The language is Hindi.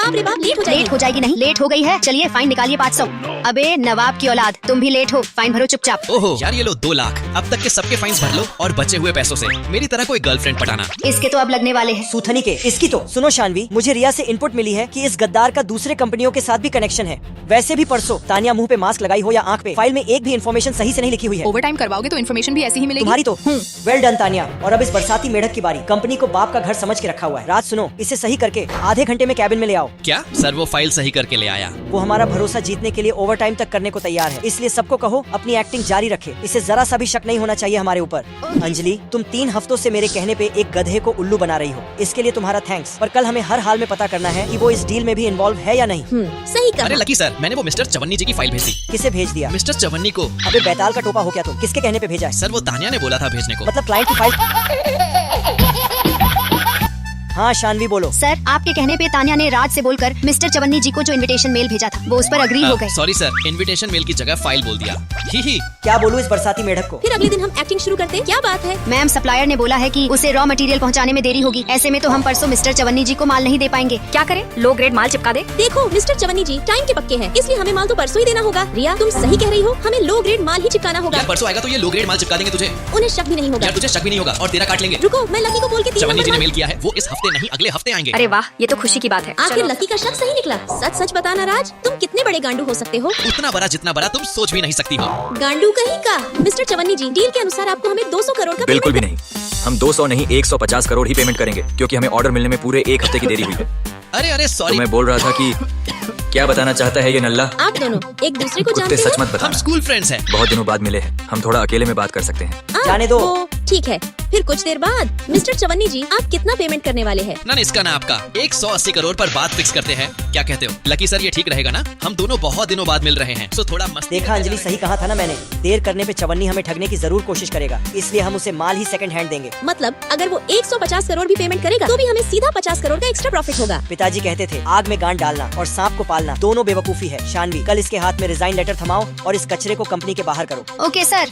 बाप रे बाप, लेट हो जाएगी। लेट हो जाएगी नहीं, लेट हो गई है। चलिए फाइन निकालिए 500। अबे नवाब की औलाद, तुम भी लेट हो, फाइन भरो चुपचाप। ओहो यार, ये लो 2 लाख। अब तक के सबके फाइन्स भर लो और बचे हुए पैसों से मेरी तरह कोई गर्लफ्रेंड पटाना। इसके तो अब लगने वाले हैं। सूथनी के इसकी तो सुनो शानवी, मुझे रिया से इनपुट मिली है कि इस गद्दार का दूसरे कंपनियों के साथ भी कनेक्शन है। वैसे भी परसों तानिया मुंह पे मास्क लगाई हो या आंख पे, फाइल में एक भी इन्फॉर्मेशन सही से नहीं लिखी हुई है। ओवर टाइम करवाओगे तो इन्फॉर्मेशन भी ऐसी ही मिलेगी। तुम्हारी तो वेल डन तानिया। और अब इस बरसाती मेढक की बारी। कंपनी को बाप का घर समझ के रखा हुआ है। रात सुनो, इसे सही करके आधे घंटे में कैबिन में ले आओ। क्या सर, वो फाइल सही करके ले आया? वो हमारा भरोसा जीतने के लिए ओवर टाइम तक करने को तैयार है, इसलिए सबको कहो अपनी एक्टिंग जारी रखे। इसे जरा सा भी शक नहीं होना चाहिए हमारे ऊपर। अंजलि, तुम 3 हफ्तों से मेरे कहने पे एक गधे को उल्लू बना रही हो, इसके लिए तुम्हारा थैंक्स। पर कल हमें हर हाल में पता करना है कि वो इस डील में भी इन्वॉल्व है या नहीं। सही कहा। अरे लकी सर, मैंने वो मिस्टर चवन्नी जी की फाइल भेजी। किसे भेज दिया? मिस्टर चवन्नी को। अबे बैताल का टोपा हो क्या तुम? किसके कहने पे भेजा है? सर वो तानिया ने बोला था भेजने को। मतलब क्लाइंट की फाइल। हाँ शानवी बोलो। सर, आपके कहने पे तानिया ने राज से बोलकर मिस्टर चवन्नी जी को जो इनविटेशन मेल भेजा था वो उस पर अग्री हो गए। सॉरी सर, इनविटेशन मेल की जगह फाइल बोल दिया। ही। क्या बोलूँ इस बरसाती मेढक को? फिर अगले दिन हम एक्टिंग शुरू करते हैं। क्या बात है? मैम, सप्लायर ने बोला है कि उसे रॉ मटेरियल पहुंचाने में देरी होगी। ऐसे में तो हम परसों मिस्टर चवन्नी जी को माल नहीं दे पाएंगे। क्या करें, लो ग्रेड माल चिपका दे। देखो मिस्टर चवन्नी जी टाइम के पक्के हैं, इसलिए हमें माल तो परसों ही देना होगा। रिया, तुम सही कह रही हो, हमें लो ग्रेड माल ही चिपकाना होगा। यार परसों आएगा तो ये लो ग्रेड माल चिपका देंगे तुझे। उन्हें शक भी नहीं होगा। यार तुझे शक भी नहीं होगा और तेरा काट लेंगे। रुको, मैं लकी को बोल के 3 चवन्नी जी ने नंबर मेल किया है, वो इस हफ्ते नहीं अगले हफ्ते आएंगे। अरे वाह, ये तो खुशी की बात है। आखिर चलो। लकी का शक सही निकला। सच सच बताना राज, तुम कितने बड़े गांडू हो सकते हो? उतना बड़ा जितना बड़ा तुम सोच भी नहीं सकती हो। गांडू कहीं का। मिस्टर चवन्नी जी, डील के अनुसार आपको हमें 200 करोड़ का बिल्कुल भी पेमेंट नहीं। हम 200 नहीं 150 करोड़ ही पेमेंट करेंगे, क्योंकि हमें ऑर्डर मिलने में पूरे 1 हफ्ते की देरी हुई है। अरे तो सॉरी। मैं बोल रहा था कि क्या बताना चाहता है ये नल्ला? आप दोनों एक दूसरे को कुत्ते जानते सच हैं? मत हम बताना। स्कूल फ्रेंड्स हैं। बहुत दिनों बाद मिले हैं, हम थोड़ा अकेले में बात कर सकते हैं। जाने दो। वो ठीक है। फिर कुछ देर बाद मिस्टर चवन्नी जी, आप कितना पेमेंट करने वाले हैं? ना इसका ना आपका 180 करोड़ पर बात फिक्स करते हैं। क्या कहते हो लकी सर, ये ठीक रहेगा ना? हम दोनों बहुत दिनों बाद मिल रहे हैं, सो थोड़ा मस्त। देखा अंजलि, सही कहा था ना मैंने। देर करने पे चवन्नी हमें ठगने की जरूर कोशिश करेगा, इसलिए हम उसे माल ही सेकंड हैंड देंगे। मतलब अगर वो 150 करोड़ भी पेमेंट करेगा तो भी हमें सीधा 50 करोड़ का एक्स्ट्रा प्रॉफिट होगा। पिताजी कहते थे आग में गांड डालना और सांप को पालना दोनों बेवकूफी है। शानवी, कल इसके हाथ में रिजाइन लेटर थमाओ और इस कचरे को कंपनी के बाहर करो। Okay sir.